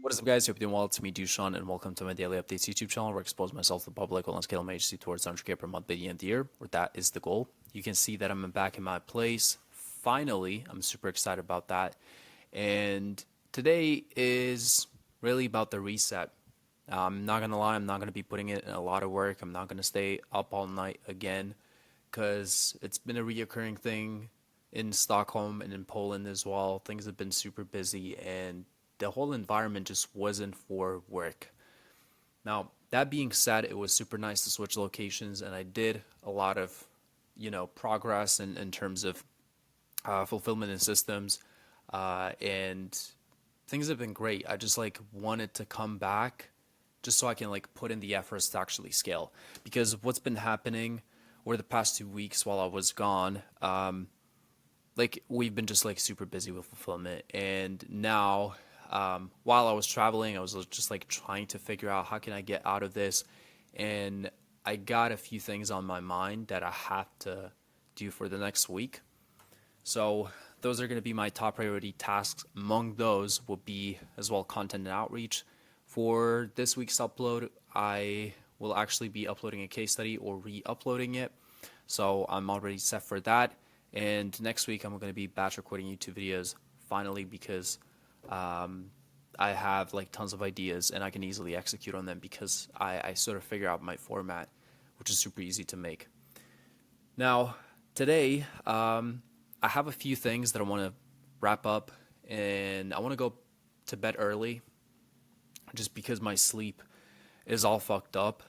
What is up, guys? Hope you're doing well. It's me, Dushan, and welcome to my daily updates YouTube channel where I expose myself to the public while on scale my agency towards 100K per month by the end of the year, where that is the goal. You can see that I'm back in my place. Finally, I'm super excited about that. And today is really about the reset. I'm not gonna lie, I'm not gonna be putting in a lot of work. I'm not gonna stay up all night again because it's been a reoccurring thing in Stockholm and in Poland as well. Things have been super busy and the whole environment just wasn't for work. Now, that being said, it was super nice to switch locations and I did a lot of, progress in terms of fulfillment and systems. And things have been great. I just like wanted to come back just so I can like put in the efforts to actually scale. Because what's been happening over the past 2 weeks while I was gone, like we've been just like super busy with fulfillment. And now, while I was traveling, I was just like trying to figure out how can I get out of this. And I got a few things on my mind that I have to do for the next week. So those are going to be my top priority tasks. Among those will be as well content and outreach. For this week's upload, I will actually be uploading a case study or re-uploading it. So I'm already set for that. And next week I'm going to be batch recording YouTube videos finally because I have like tons of ideas and I can easily execute on them because I sort of figure out my format, which is super easy to make. Now, today, I have a few things that I want to wrap up and I want to go to bed early just because my sleep is all fucked up.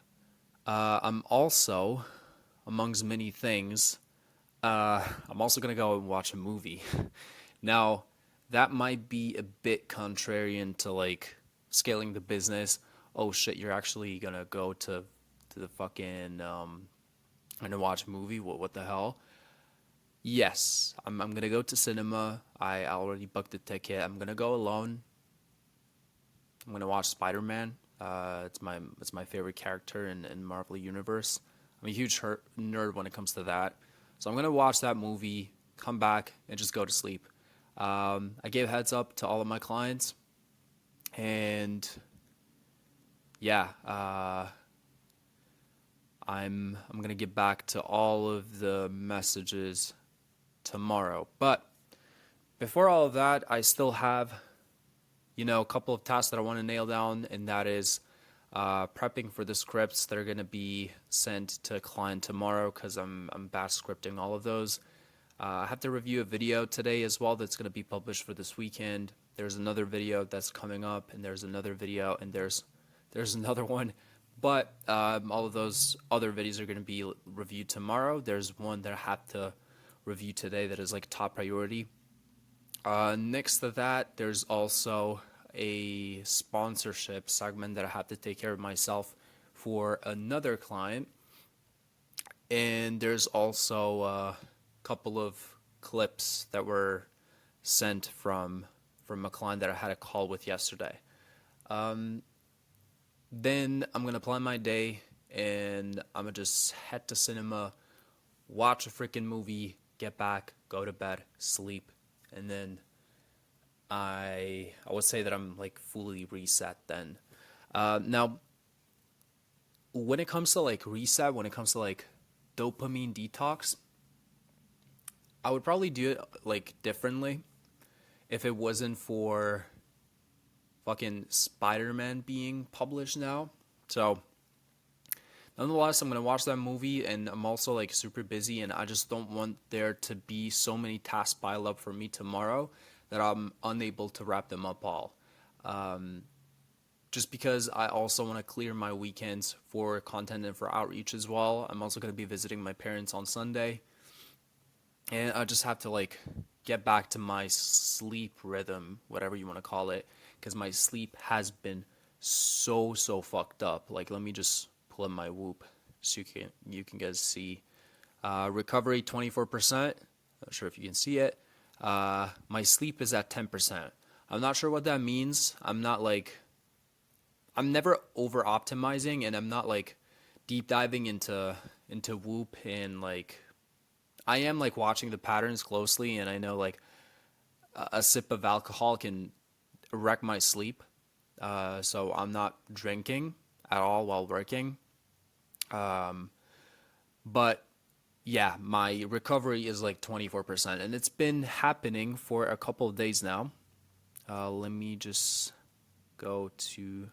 I'm also, amongst many things, I'm also going to go and watch a movie. Now, that might be a bit contrarian to like scaling the business. Oh shit, you're actually going to go to the fucking and watch a movie? What the hell? Yes, I'm gonna go to cinema. I already booked the ticket. I'm gonna go alone. I'm gonna watch Spider-Man. It's my favorite character in Marvel Universe. I'm a huge nerd when it comes to that. So I'm gonna watch that movie, come back, and just go to sleep. I gave heads up to all of my clients, and yeah, I'm gonna get back to all of the messages tomorrow. But before all of that, I still have, a couple of tasks that I want to nail down, and that is prepping for the scripts that are going to be sent to a client tomorrow because I'm batch scripting all of those. I have to review a video today as well that's going to be published for this weekend. There's another video that's coming up, and there's another video, and there's another one. But all of those other videos are going to be reviewed tomorrow. There's one that I have to review today that is like top priority. Next to that, there's also a sponsorship segment that I have to take care of myself for another client. And there's also a couple of clips that were sent from a client that I had a call with yesterday. Then I'm gonna plan my day and I'm gonna just head to cinema, watch a freaking movie, get back, go to bed, sleep, and then I would say that I'm like fully reset then. Now, when it comes to like reset, when it comes to like dopamine detox, I would probably do it like differently if it wasn't for fucking Spider-Man being published now. So nonetheless, I'm gonna watch that movie, and I'm also like super busy, and I just don't want there to be so many tasks pile up for me tomorrow that I'm unable to wrap them up all. Just because I also want to clear my weekends for content and for outreach as well. I'm also gonna be visiting my parents on Sunday, and I just have to like get back to my sleep rhythm, whatever you want to call it, because my sleep has been so fucked up. Like, let me just pull up my Whoop so you can guys see. Recovery 24%. Not sure if you can see it. My sleep is at 10%. I'm not sure what that means. I'm never over optimizing, and I'm not like deep diving into Whoop, and like I am like watching the patterns closely, and I know like a sip of alcohol can wreck my sleep. So I'm not drinking at all while working. But yeah, my recovery is like 24%, and it's been happening for a couple of days now. Let me just go to,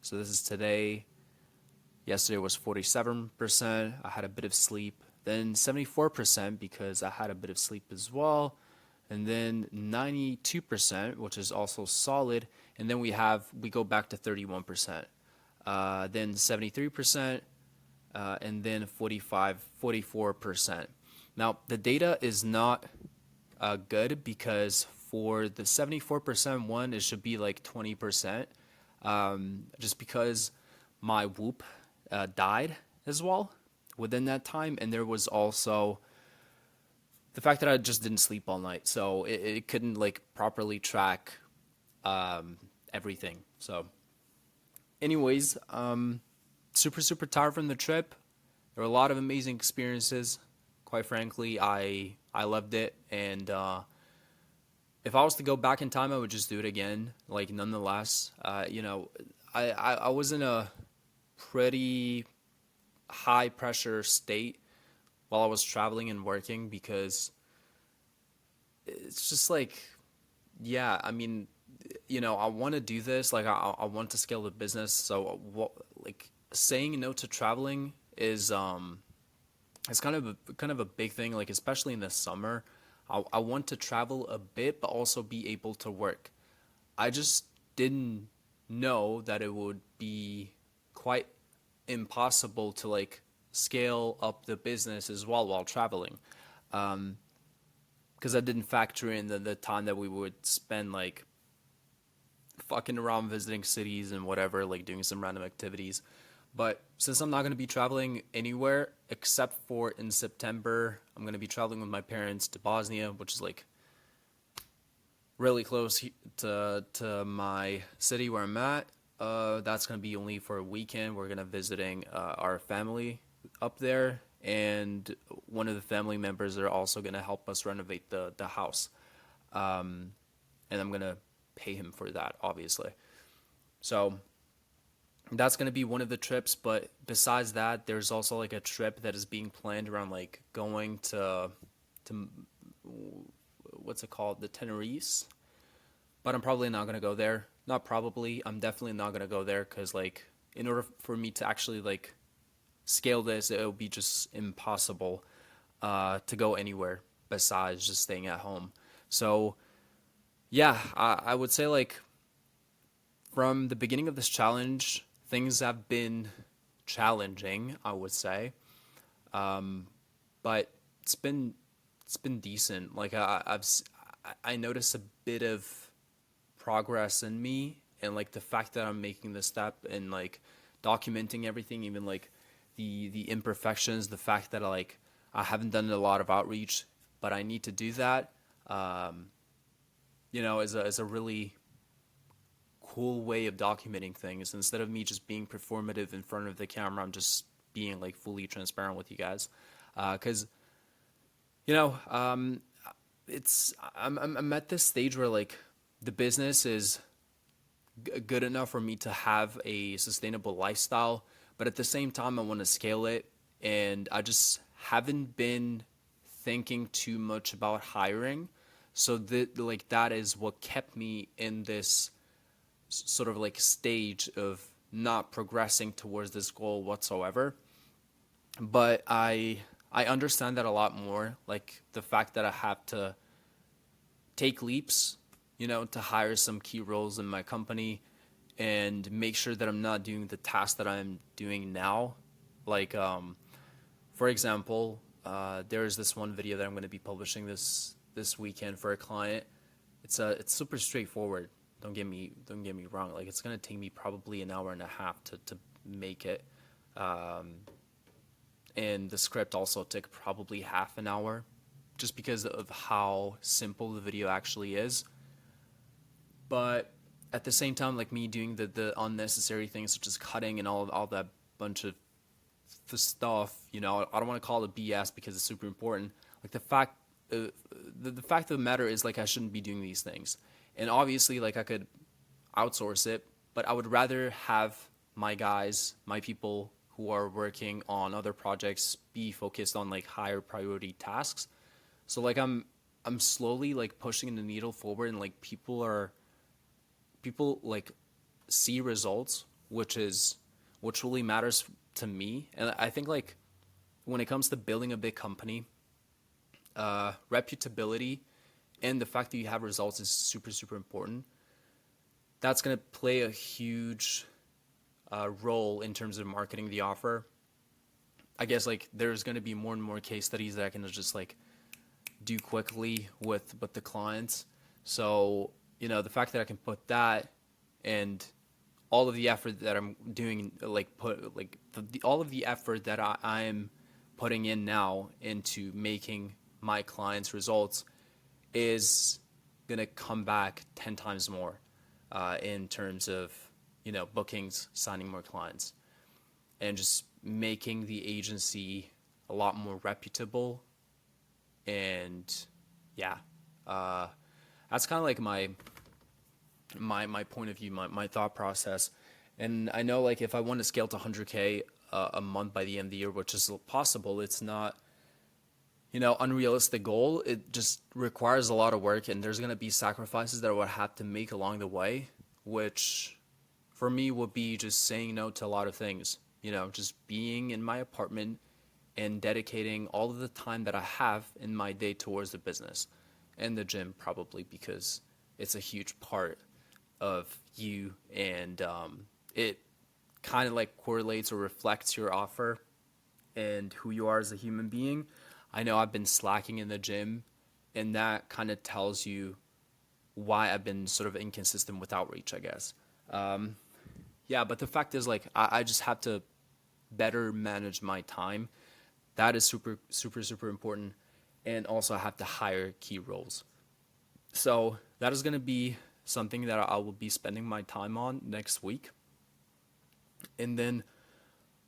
so this is today. Yesterday was 47%. I had a bit of sleep. Then 74% because I had a bit of sleep as well. And then 92%, which is also solid. And then we go back to 31%. Then 73%, and then 44%. Now, the data is not good because for the 74% one, it should be like 20%, just because my Whoop died as well within that time. And there was also the fact that I just didn't sleep all night. So it couldn't like properly track everything. So, anyways, super tired from the trip. There were a lot of amazing experiences. Quite frankly, I loved it, and if I was to go back in time, I would just do it again. Like nonetheless, I was in a pretty high pressure state while I was traveling and working because it's just like, yeah, I mean, I want to do this. Like, I want to scale the business. So, what, like, saying no to traveling is it's kind of a big thing. Like, especially in the summer, I want to travel a bit, but also be able to work. I just didn't know that it would be quite impossible to like scale up the business as well while traveling. Because I didn't factor in the time that we would spend like fucking around visiting cities and whatever, like doing some random activities. But since I'm not going to be traveling anywhere except for in September, I'm going to be traveling with my parents to Bosnia, which is like really close to my city where I'm at. That's going to be only for a weekend. We're going to visiting our family up there, and one of the family members are also going to help us renovate the house. And I'm going to pay him for that, obviously. So that's going to be one of the trips, but besides that, there's also like a trip that is being planned around like going to what's it called, the Tenerife. But I'm probably not going to go there. Not probably, I'm definitely not going to go there because like in order for me to actually like scale this, it would be just impossible to go anywhere besides just staying at home. So yeah, I would say like from the beginning of this challenge, things have been challenging, I would say, but it's been decent. Like I noticed a bit of progress in me, and like the fact that I'm making this step and like documenting everything, even like the imperfections, the fact that I haven't done a lot of outreach, but I need to do that. Is a really cool way of documenting things. Instead of me just being performative in front of the camera, I'm just being like fully transparent with you guys, because you know it's I'm at this stage where like the business is good enough for me to have a sustainable lifestyle, but at the same time I want to scale it, and I just haven't been thinking too much about hiring. So that is what kept me in this sort of like stage of not progressing towards this goal whatsoever. But I understand that a lot more, like the fact that I have to take leaps, to hire some key roles in my company and make sure that I'm not doing the task that I'm doing now. Like, for example, there's this one video that I'm going to be publishing this weekend for a client. It's super straightforward. Don't get me wrong. Like, it's going to take me probably an hour and a half to make it. And the script also took probably half an hour, just because of how simple the video actually is. But at the same time, like me doing the unnecessary things such as cutting and all that bunch of the stuff, I don't want to call it BS because it's super important. Like the fact of the matter is, like, I shouldn't be doing these things, and obviously like I could outsource it, but I would rather have my guys, my people who are working on other projects be focused on like higher priority tasks. So like I'm slowly like pushing the needle forward, and like people like see results, which really matters to me. And I think like when it comes to building a big company, reputability and the fact that you have results is super important. That's going to play a huge role in terms of marketing the offer. I guess like there's going to be more and more case studies that I can just like do quickly with the clients. So the fact that I can put that and all of the effort that I'm doing, like put like all of the effort that I'm putting in now into making my clients' results is gonna come back 10 times more in terms of bookings, signing more clients, and just making the agency a lot more reputable. And yeah, that's kind of like my point of view, my thought process. And I know like if I want to scale to 100K a month by the end of the year, which is possible, it's not unrealistic goal. It just requires a lot of work, and there's gonna be sacrifices that I would have to make along the way, which for me would be just saying no to a lot of things. Just being in my apartment and dedicating all of the time that I have in my day towards the business and the gym, probably because it's a huge part of you, and it kind of like correlates or reflects your offer and who you are as a human being. I know I've been slacking in the gym, and that kind of tells you why I've been sort of inconsistent with outreach, I guess. Yeah, but the fact is, like, I just have to better manage my time. That is super important. And also, I have to hire key roles. So that is going to be something that I will be spending my time on next week. And then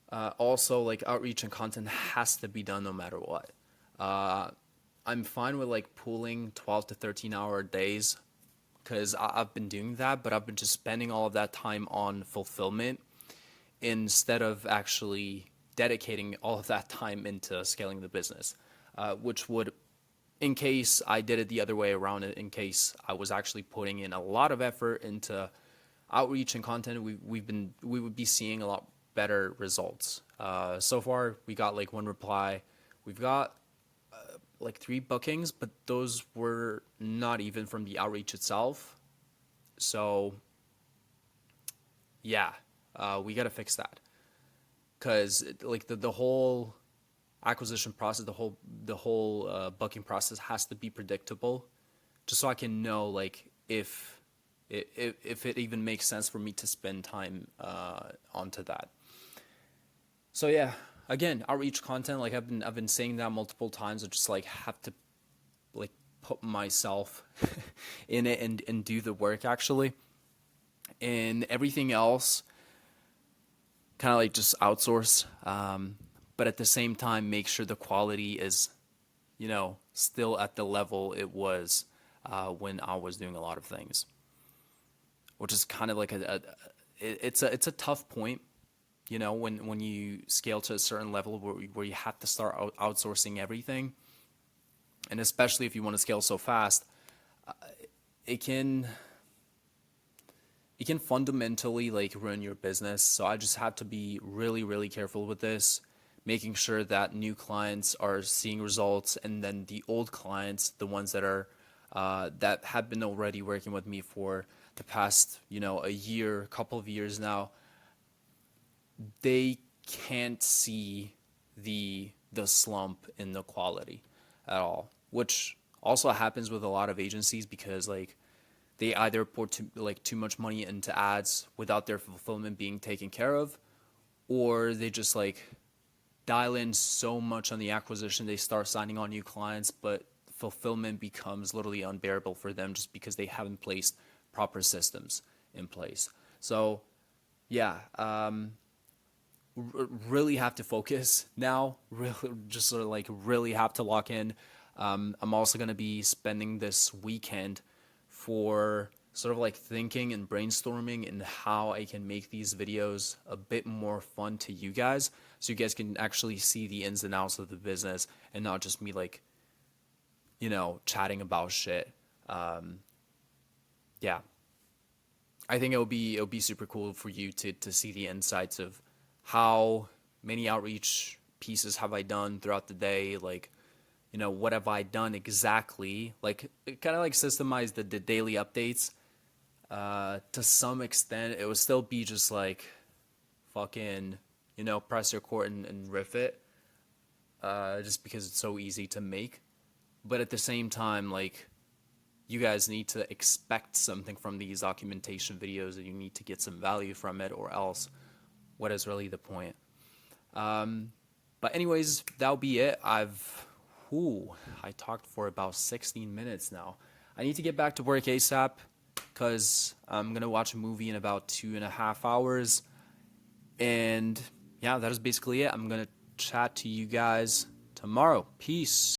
also, like, outreach and content has to be done no matter what. I'm fine with like pooling 12 to 13-hour days because I've been doing that, but I've been just spending all of that time on fulfillment instead of actually dedicating all of that time into scaling the business, which would, in case I did it the other way around, in case I was actually putting in a lot of effort into outreach and content, we would be seeing a lot better results. So far, we got like one reply. We've got like 3 bookings, but those were not even from the outreach itself. So yeah, we got to fix that, because like the whole acquisition process, the whole booking process has to be predictable, just so I can know like if it even makes sense for me to spend time onto that. So yeah, again, outreach content, like I've been saying that multiple times. I just like have to like put myself in it and do the work actually. And everything else kind of like just outsource. But at the same time, make sure the quality is, still at the level it was when I was doing a lot of things, which is kind of like it's a tough point, when you scale to a certain level where you have to start outsourcing everything, and especially if you want to scale so fast, it can fundamentally like ruin your business. So I just have to be really careful with this, making sure that new clients are seeing results, and then the old clients, the ones that are that have been already working with me for the past a year, couple of years now, they can't see the slump in the quality at all, which also happens with a lot of agencies, because like they either put too much money into ads without their fulfillment being taken care of, or they just like dial in so much on the acquisition, they start signing on new clients, but fulfillment becomes literally unbearable for them just because they haven't placed proper systems in place. So yeah, really have to focus now, really just sort of like really have to lock in. I'm also going to be spending this weekend for sort of like thinking and brainstorming and how I can make these videos a bit more fun to you guys, so you guys can actually see the ins and outs of the business and not just me like, you know, chatting about shit. Yeah, I think it'll be super cool for you to see the insights of how many outreach pieces have I done throughout the day, like, you know, what have I done exactly, like kind of like systemize the daily updates. To some extent it would still be just like fucking, you know, press your cord and riff it, just because it's so easy to make. But at the same time, like, you guys need to expect something from these documentation videos, and you need to get some value from it, or else what is really the point? But anyways, that'll be it. I talked for about 16 minutes now. I need to get back to work ASAP because I'm gonna watch a movie in about 2.5 hours. And yeah, that is basically it. I'm gonna chat to you guys tomorrow. Peace.